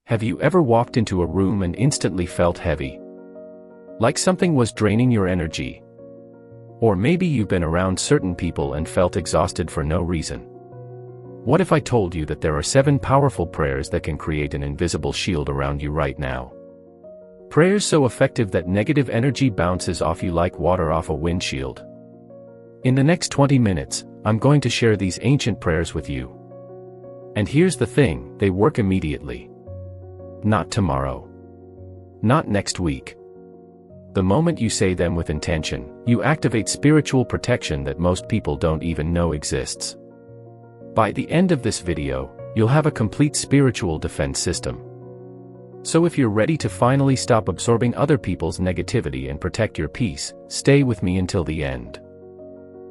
Have you ever walked into a room and instantly felt heavy? Like something was draining your energy? Or maybe you've been around certain people and felt exhausted for no reason. What if I told you that there are 7 powerful prayers that can create an invisible shield around you right now? Prayers so effective that negative energy bounces off you like water off a windshield. In the next 20 minutes, I'm going to share these ancient prayers with you. And here's the thing, they work immediately. Not tomorrow. Not next week. The moment you say them with intention, you activate spiritual protection that most people don't even know exists. By the end of this video, you'll have a complete spiritual defense system. So if you're ready to finally stop absorbing other people's negativity and protect your peace, stay with me until the end.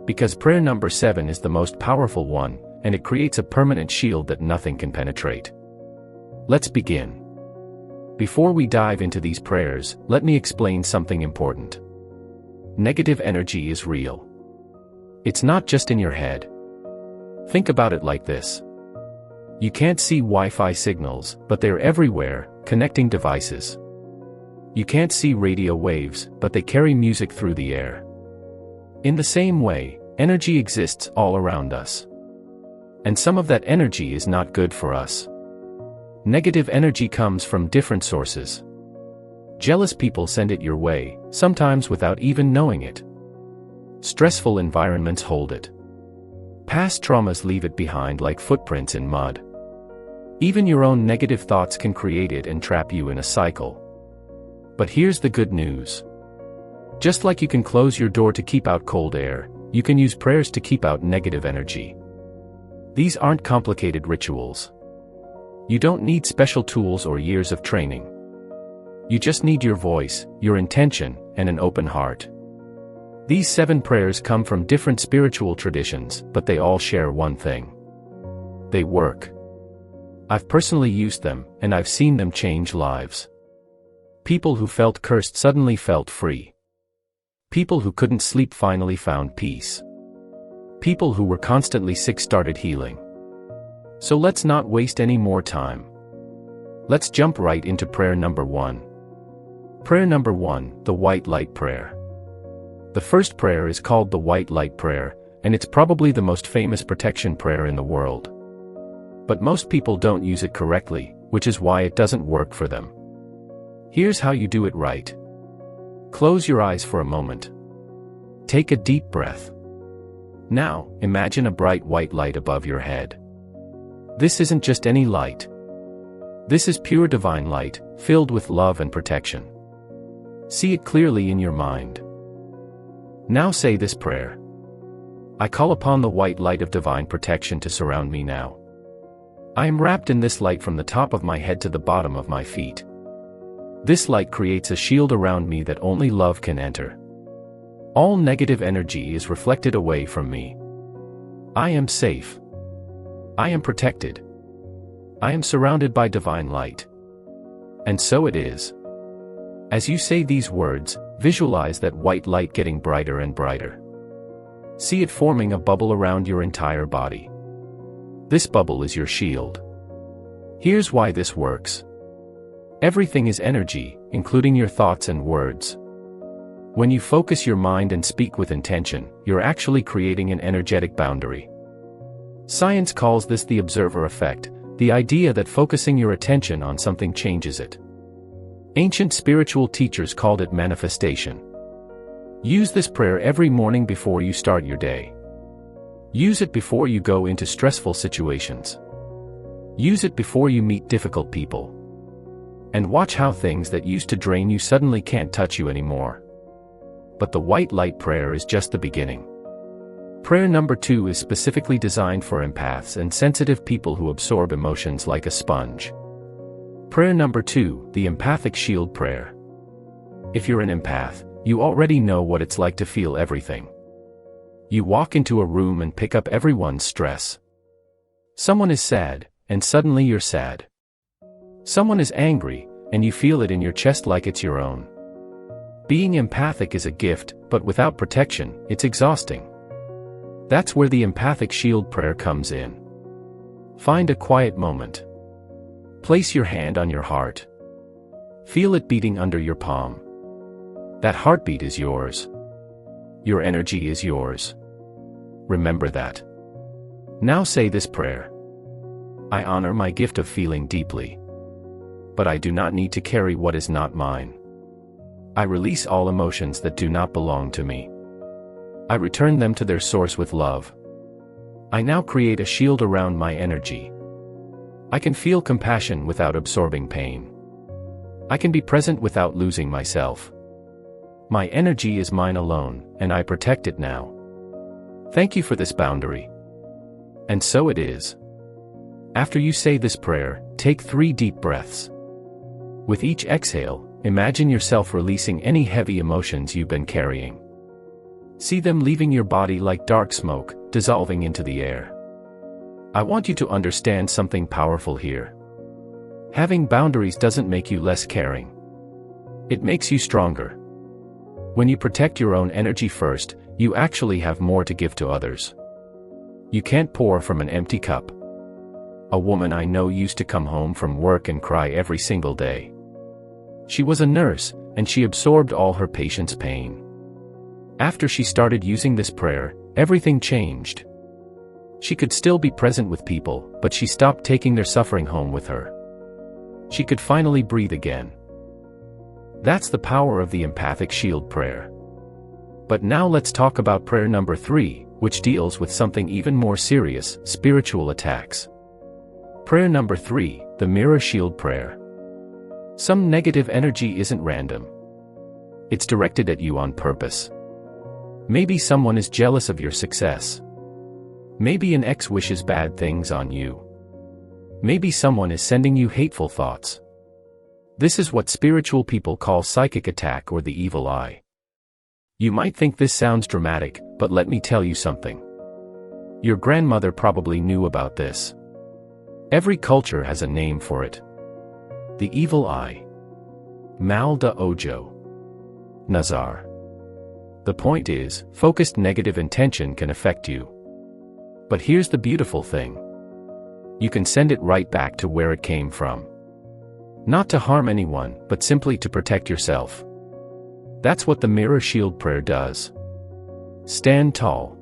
Because prayer number 7 is the most powerful one, and it creates a permanent shield that nothing can penetrate. Let's begin. Before we dive into these prayers, let me explain something important. Negative energy is real. It's not just in your head. Think about it like this. You can't see Wi-Fi signals, but they're everywhere, connecting devices. You can't see radio waves, but they carry music through the air. In the same way, energy exists all around us. And some of that energy is not good for us. Negative energy comes from different sources. Jealous people send it your way, sometimes without even knowing it. Stressful environments hold it. Past traumas leave it behind like footprints in mud. Even your own negative thoughts can create it and trap you in a cycle. But here's the good news. Just like you can close your door to keep out cold air, you can use prayers to keep out negative energy. These aren't complicated rituals. You don't need special tools or years of training. You just need your voice, your intention, and an open heart. These 7 prayers come from different spiritual traditions, but they all share one thing. They work. I've personally used them, and I've seen them change lives. People who felt cursed suddenly felt free. People who couldn't sleep finally found peace. People who were constantly sick started healing. So let's not waste any more time. Let's jump right into prayer number 1. Prayer number 1, the White Light Prayer. The first prayer is called the White Light Prayer, and it's probably the most famous protection prayer in the world. But most people don't use it correctly, which is why it doesn't work for them. Here's how you do it right. Close your eyes for a moment. Take a deep breath. Now, imagine a bright white light above your head. This isn't just any light. This is pure divine light, filled with love and protection. See it clearly in your mind. Now say this prayer. I call upon the white light of divine protection to surround me now. I am wrapped in this light from the top of my head to the bottom of my feet. This light creates a shield around me that only love can enter. All negative energy is reflected away from me. I am safe. I am protected. I am surrounded by divine light. And so it is. As you say these words, visualize that white light getting brighter and brighter. See it forming a bubble around your entire body. This bubble is your shield. Here's why this works. Everything is energy, including your thoughts and words. When you focus your mind and speak with intention, you're actually creating an energetic boundary. Science calls this the observer effect, the idea that focusing your attention on something changes it. Ancient spiritual teachers called it manifestation. Use this prayer every morning before you start your day. Use it before you go into stressful situations. Use it before you meet difficult people. And watch how things that used to drain you suddenly can't touch you anymore. But the white light prayer is just the beginning. Prayer number 2 is specifically designed for empaths and sensitive people who absorb emotions like a sponge. Prayer number 2, the Empathic Shield Prayer. If you're an empath, you already know what it's like to feel everything. You walk into a room and pick up everyone's stress. Someone is sad, and suddenly you're sad. Someone is angry, and you feel it in your chest like it's your own. Being empathic is a gift, but without protection, it's exhausting. That's where the Empathic Shield Prayer comes in. Find a quiet moment. Place your hand on your heart. Feel it beating under your palm. That heartbeat is yours. Your energy is yours. Remember that. Now say this prayer. I honor my gift of feeling deeply. But I do not need to carry what is not mine. I release all emotions that do not belong to me. I return them to their source with love. I now create a shield around my energy. I can feel compassion without absorbing pain. I can be present without losing myself. My energy is mine alone, and I protect it now. Thank you for this boundary. And so it is. After you say this prayer, take 3 deep breaths. With each exhale, imagine yourself releasing any heavy emotions you've been carrying. See them leaving your body like dark smoke, dissolving into the air. I want you to understand something powerful here. Having boundaries doesn't make you less caring. It makes you stronger. When you protect your own energy first, you actually have more to give to others. You can't pour from an empty cup. A woman I know used to come home from work and cry every single day. She was a nurse, and she absorbed all her patients' pain. After she started using this prayer, everything changed. She could still be present with people, but she stopped taking their suffering home with her. She could finally breathe again. That's the power of the Empathic Shield Prayer. But now let's talk about prayer number 3, which deals with something even more serious, spiritual attacks. Prayer number 3, the Mirror Shield Prayer. Some negative energy isn't random. It's directed at you on purpose. Maybe someone is jealous of your success. Maybe an ex wishes bad things on you. Maybe someone is sending you hateful thoughts. This is what spiritual people call psychic attack or the evil eye. You might think this sounds dramatic, but let me tell you something. Your grandmother probably knew about this. Every culture has a name for it. The evil eye. Mal da ojo. Nazar. The point is, focused negative intention can affect you. But here's the beautiful thing. You can send it right back to where it came from. Not to harm anyone, but simply to protect yourself. That's what the Mirror Shield Prayer does. Stand tall.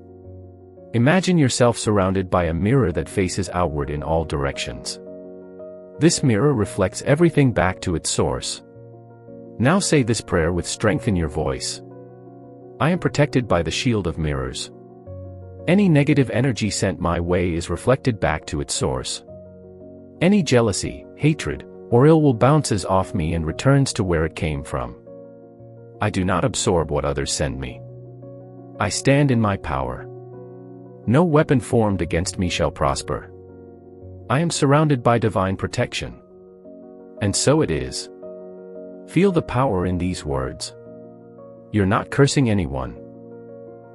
Imagine yourself surrounded by a mirror that faces outward in all directions. This mirror reflects everything back to its source. Now say this prayer with strength in your voice. I am protected by the shield of mirrors. Any negative energy sent my way is reflected back to its source. Any jealousy, hatred, or ill will bounces off me and returns to where it came from. I do not absorb what others send me. I stand in my power. No weapon formed against me shall prosper. I am surrounded by divine protection. And so it is. Feel the power in these words. You're not cursing anyone.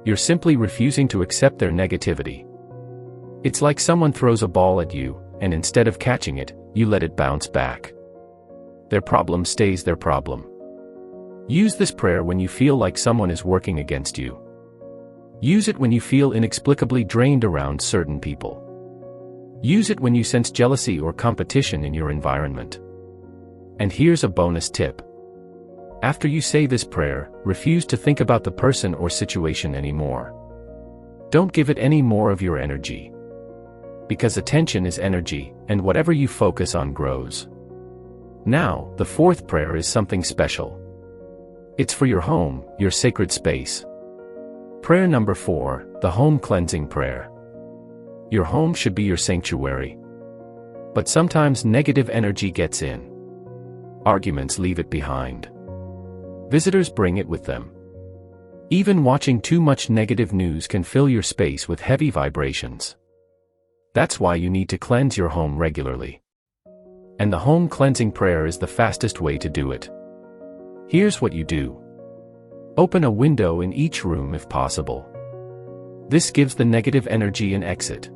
You're simply refusing to accept their negativity. It's like someone throws a ball at you, and instead of catching it, you let it bounce back. Their problem stays their problem. Use this prayer when you feel like someone is working against you. Use it when you feel inexplicably drained around certain people. Use it when you sense jealousy or competition in your environment. And here's a bonus tip. After you say this prayer, refuse to think about the person or situation anymore. Don't give it any more of your energy. Because attention is energy, and whatever you focus on grows. Now, the 4th prayer is something special. It's for your home, your sacred space. Prayer number 4, the Home Cleansing Prayer. Your home should be your sanctuary. But sometimes negative energy gets in. Arguments leave it behind. Visitors bring it with them. Even watching too much negative news can fill your space with heavy vibrations. That's why you need to cleanse your home regularly. And the Home Cleansing Prayer is the fastest way to do it. Here's what you do. Open a window in each room if possible. This gives the negative energy an exit.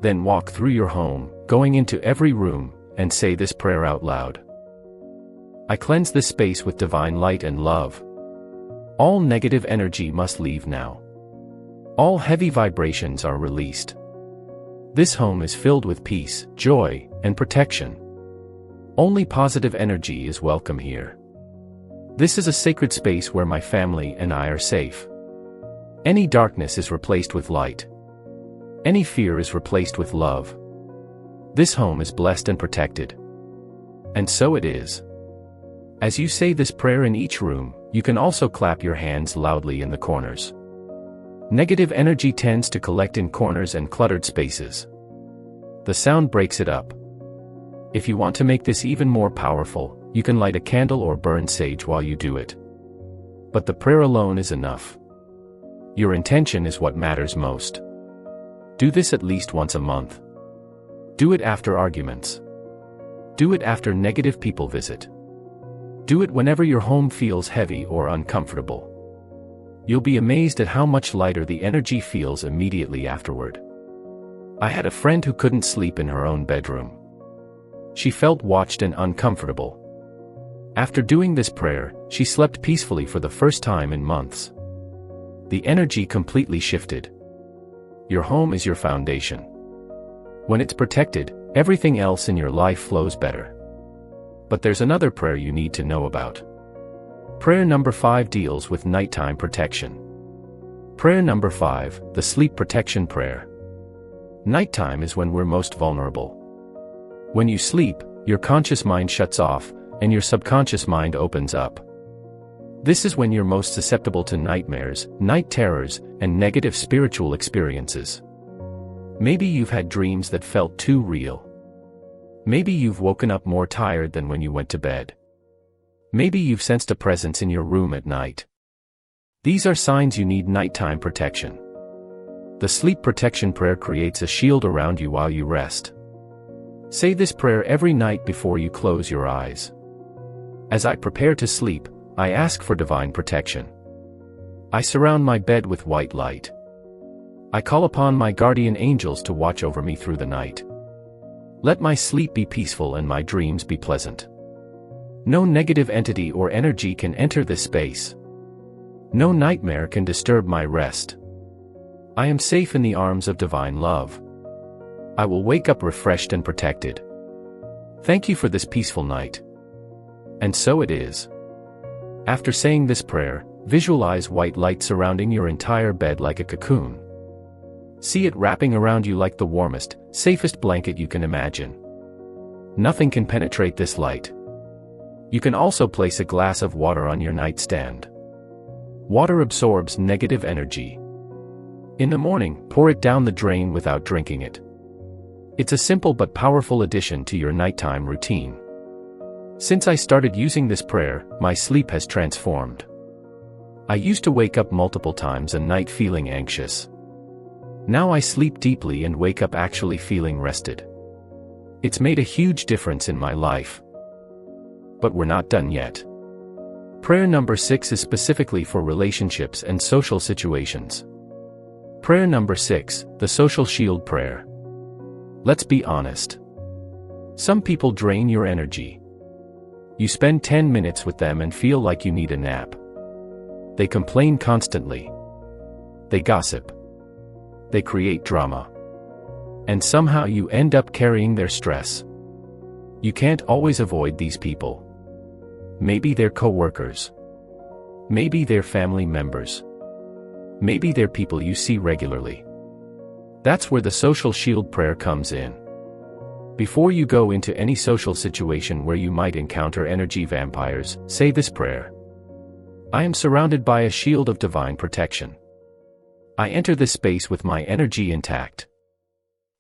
Then walk through your home, going into every room, and say this prayer out loud. I cleanse this space with divine light and love. All negative energy must leave now. All heavy vibrations are released. This home is filled with peace, joy, and protection. Only positive energy is welcome here. This is a sacred space where my family and I are safe. Any darkness is replaced with light. Any fear is replaced with love. This home is blessed and protected. And so it is. As you say this prayer in each room, you can also clap your hands loudly in the corners. Negative energy tends to collect in corners and cluttered spaces. The sound breaks it up. If you want to make this even more powerful, you can light a candle or burn sage while you do it. But the prayer alone is enough. Your intention is what matters most. Do this at least once a month. Do it after arguments. Do it after negative people visit. Do it whenever your home feels heavy or uncomfortable. You'll be amazed at how much lighter the energy feels immediately afterward. I had a friend who couldn't sleep in her own bedroom. She felt watched and uncomfortable. After doing this prayer, she slept peacefully for the first time in months. The energy completely shifted. Your home is your foundation. When it's protected, everything else in your life flows better. But there's another prayer you need to know about. Prayer number 5 deals with nighttime protection. Prayer number 5, the sleep protection prayer. Nighttime is when we're most vulnerable. When you sleep, your conscious mind shuts off, and your subconscious mind opens up. This is when you're most susceptible to nightmares, night terrors, and negative spiritual experiences. Maybe you've had dreams that felt too real. Maybe you've woken up more tired than when you went to bed. Maybe you've sensed a presence in your room at night. These are signs you need nighttime protection. The sleep protection prayer creates a shield around you while you rest. Say this prayer every night before you close your eyes. As I prepare to sleep, I ask for divine protection. I surround my bed with white light. I call upon my guardian angels to watch over me through the night. Let my sleep be peaceful and my dreams be pleasant. No negative entity or energy can enter this space. No nightmare can disturb my rest. I am safe in the arms of divine love. I will wake up refreshed and protected. Thank you for this peaceful night. And so it is. After saying this prayer, visualize white light surrounding your entire bed like a cocoon. See it wrapping around you like the warmest, safest blanket you can imagine. Nothing can penetrate this light. You can also place a glass of water on your nightstand. Water absorbs negative energy. In the morning, pour it down the drain without drinking it. It's a simple but powerful addition to your nighttime routine. Since I started using this prayer, my sleep has transformed. I used to wake up multiple times a night feeling anxious. Now I sleep deeply and wake up actually feeling rested. It's made a huge difference in my life. But we're not done yet. Prayer number 6 is specifically for relationships and social situations. Prayer number 6, the Social Shield Prayer. Let's be honest. Some people drain your energy. You spend 10 minutes with them and feel like you need a nap. They complain constantly. They gossip. They create drama. And somehow you end up carrying their stress. You can't always avoid these people. Maybe they're co-workers. Maybe they're family members. Maybe they're people you see regularly. That's where the Social Shield Prayer comes in. Before you go into any social situation where you might encounter energy vampires, say this prayer. I am surrounded by a shield of divine protection. I enter this space with my energy intact.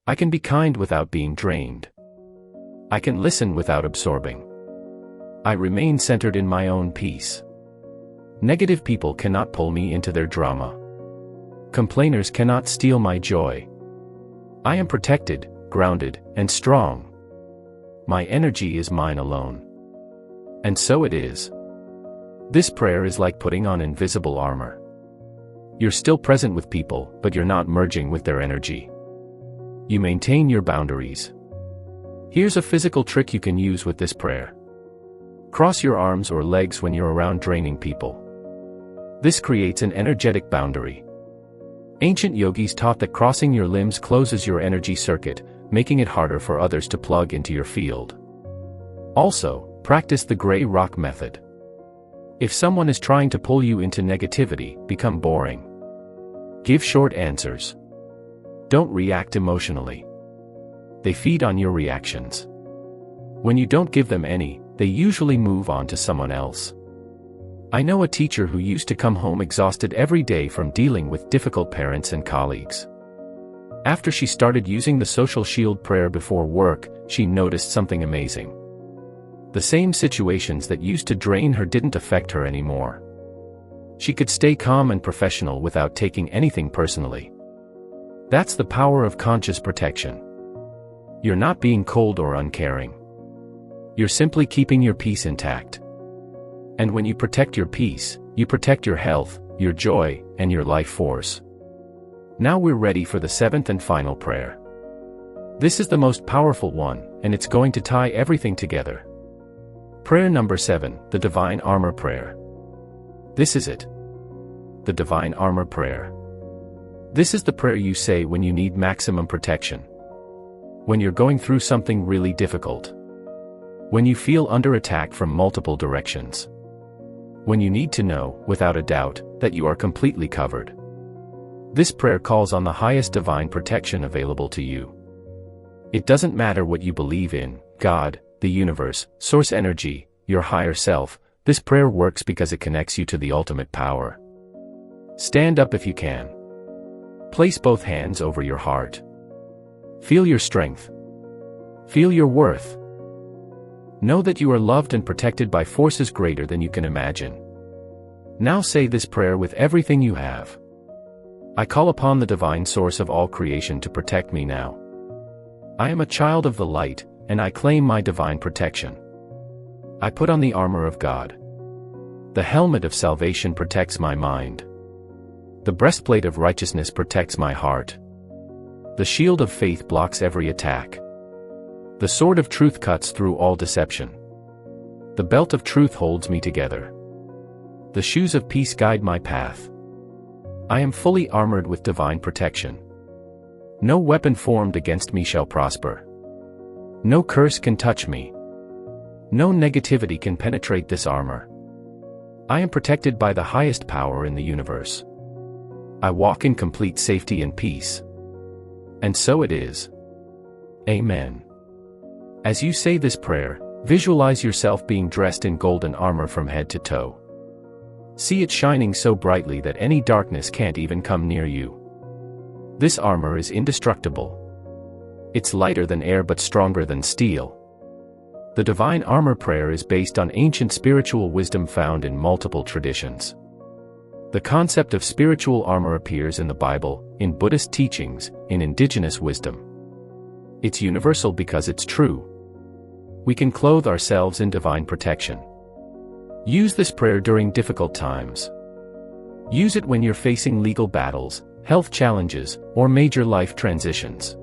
I can be kind without being drained. I can listen without absorbing. I remain centered in my own peace. Negative people cannot pull me into their drama. Complainers cannot steal my joy. I am protected, grounded, and strong. My energy is mine alone. And so it is. This prayer is like putting on invisible armor. You're still present with people, but you're not merging with their energy. You maintain your boundaries. Here's a physical trick you can use with this prayer. Cross your arms or legs when you're around draining people. This creates an energetic boundary. Ancient yogis taught that crossing your limbs closes your energy circuit, making it harder for others to plug into your field. Also, practice the gray rock method. If someone is trying to pull you into negativity, become boring. Give short answers. Don't react emotionally. They feed on your reactions. When you don't give them any, they usually move on to someone else. I know a teacher who used to come home exhausted every day from dealing with difficult parents and colleagues. After she started using the Social Shield Prayer before work, she noticed something amazing. The same situations that used to drain her didn't affect her anymore. She could stay calm and professional without taking anything personally. That's the power of conscious protection. You're not being cold or uncaring. You're simply keeping your peace intact. And when you protect your peace, you protect your health, your joy, and your life force. Now we're ready for the seventh and final prayer. This is the most powerful one, and it's going to tie everything together. Prayer number 7, the Divine Armor Prayer. This is it. The Divine Armor Prayer. This is the prayer you say when you need maximum protection. When you're going through something really difficult. When you feel under attack from multiple directions. When you need to know, without a doubt, that you are completely covered. This prayer calls on the highest divine protection available to you. It doesn't matter what you believe in, God, the universe, source energy, your higher self, this prayer works because it connects you to the ultimate power. Stand up if you can. Place both hands over your heart. Feel your strength. Feel your worth. Know that you are loved and protected by forces greater than you can imagine. Now say this prayer with everything you have. I call upon the divine source of all creation to protect me now. I am a child of the light, and I claim my divine protection. I put on the armor of God. The helmet of salvation protects my mind. The breastplate of righteousness protects my heart. The shield of faith blocks every attack. The sword of truth cuts through all deception. The belt of truth holds me together. The shoes of peace guide my path. I am fully armored with divine protection. No weapon formed against me shall prosper. No curse can touch me. No negativity can penetrate this armor. I am protected by the highest power in the universe. I walk in complete safety and peace. And so it is. Amen. As you say this prayer, visualize yourself being dressed in golden armor from head to toe. See it shining so brightly that any darkness can't even come near you. This armor is indestructible. It's lighter than air but stronger than steel. The Divine Armor Prayer is based on ancient spiritual wisdom found in multiple traditions. The concept of spiritual armor appears in the Bible, in Buddhist teachings, in indigenous wisdom. It's universal because it's true. We can clothe ourselves in divine protection. Use this prayer during difficult times. Use it when you're facing legal battles, health challenges, or major life transitions.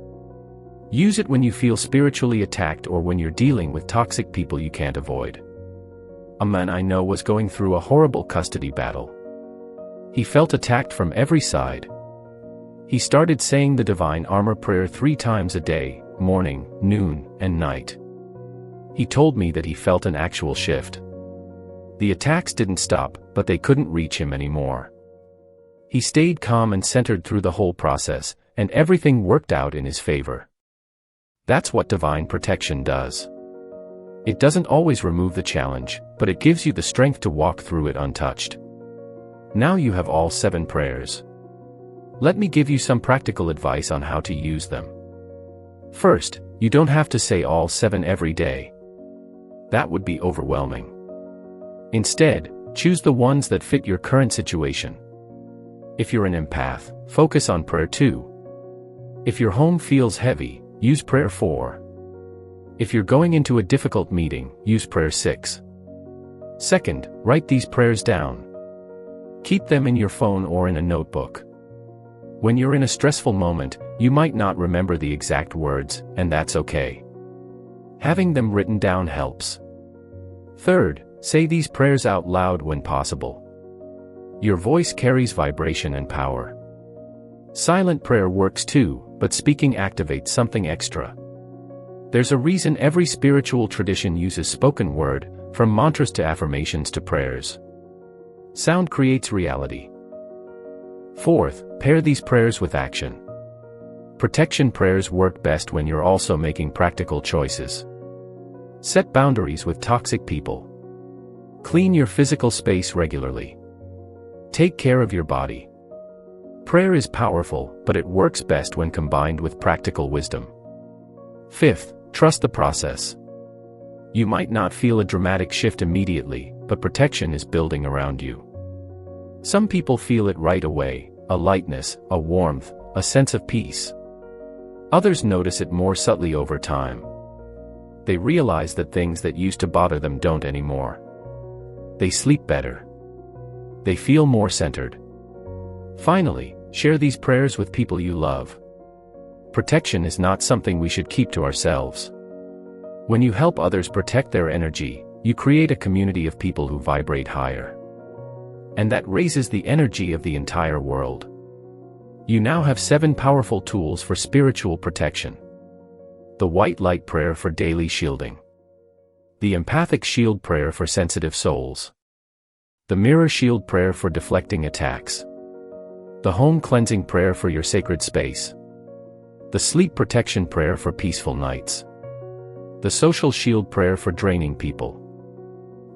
Use it when you feel spiritually attacked or when you're dealing with toxic people you can't avoid. A man I know was going through a horrible custody battle. He felt attacked from every side. He started saying the Divine Armor Prayer 3 times a day, morning, noon, and night. He told me that he felt an actual shift. The attacks didn't stop, but they couldn't reach him anymore. He stayed calm and centered through the whole process, and everything worked out in his favor. That's what divine protection does. It doesn't always remove the challenge, but it gives you the strength to walk through it untouched. Now you have all 7 prayers. Let me give you some practical advice on how to use them. First, you don't have to say all 7 every day. That would be overwhelming. Instead, choose the ones that fit your current situation. If you're an empath, focus on prayer 2. If your home feels heavy, use prayer 4. If you're going into a difficult meeting, use prayer 6. Second, write these prayers down. Keep them in your phone or in a notebook. When you're in a stressful moment, you might not remember the exact words, and that's okay. Having them written down helps. Third, say these prayers out loud when possible. Your voice carries vibration and power. Silent prayer works too, but speaking activates something extra. There's a reason every spiritual tradition uses spoken word, from mantras to affirmations to prayers. Sound creates reality. Fourth, pair these prayers with action. Protection prayers work best when you're also making practical choices. Set boundaries with toxic people. Clean your physical space regularly. Take care of your body. Prayer is powerful, but it works best when combined with practical wisdom. Fifth, trust the process. You might not feel a dramatic shift immediately, but protection is building around you. Some people feel it right away, a lightness, a warmth, a sense of peace. Others notice it more subtly over time. They realize that things that used to bother them don't anymore. They sleep better. They feel more centered. Finally, share these prayers with people you love. Protection is not something we should keep to ourselves. When you help others protect their energy, you create a community of people who vibrate higher. And that raises the energy of the entire world. You now have 7 powerful tools for spiritual protection. The White Light Prayer for daily shielding. The Empathic Shield Prayer for sensitive souls. The Mirror Shield Prayer for deflecting attacks. The Home Cleansing Prayer for your sacred space. The Sleep Protection Prayer for peaceful nights. The Social Shield Prayer for draining people.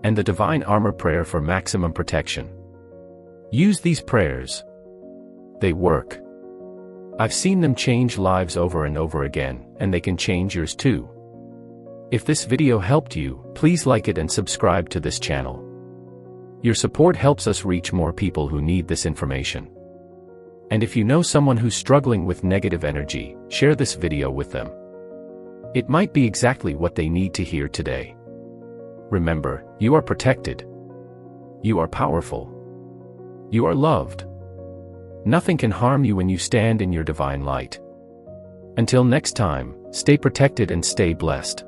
And the Divine Armor Prayer for maximum protection. Use these prayers. They work. I've seen them change lives over and over again, and they can change yours too. If this video helped you, please like it and subscribe to this channel. Your support helps us reach more people who need this information. And if you know someone who's struggling with negative energy, share this video with them. It might be exactly what they need to hear today. Remember, you are protected. You are powerful. You are loved. Nothing can harm you when you stand in your divine light. Until next time, stay protected and stay blessed.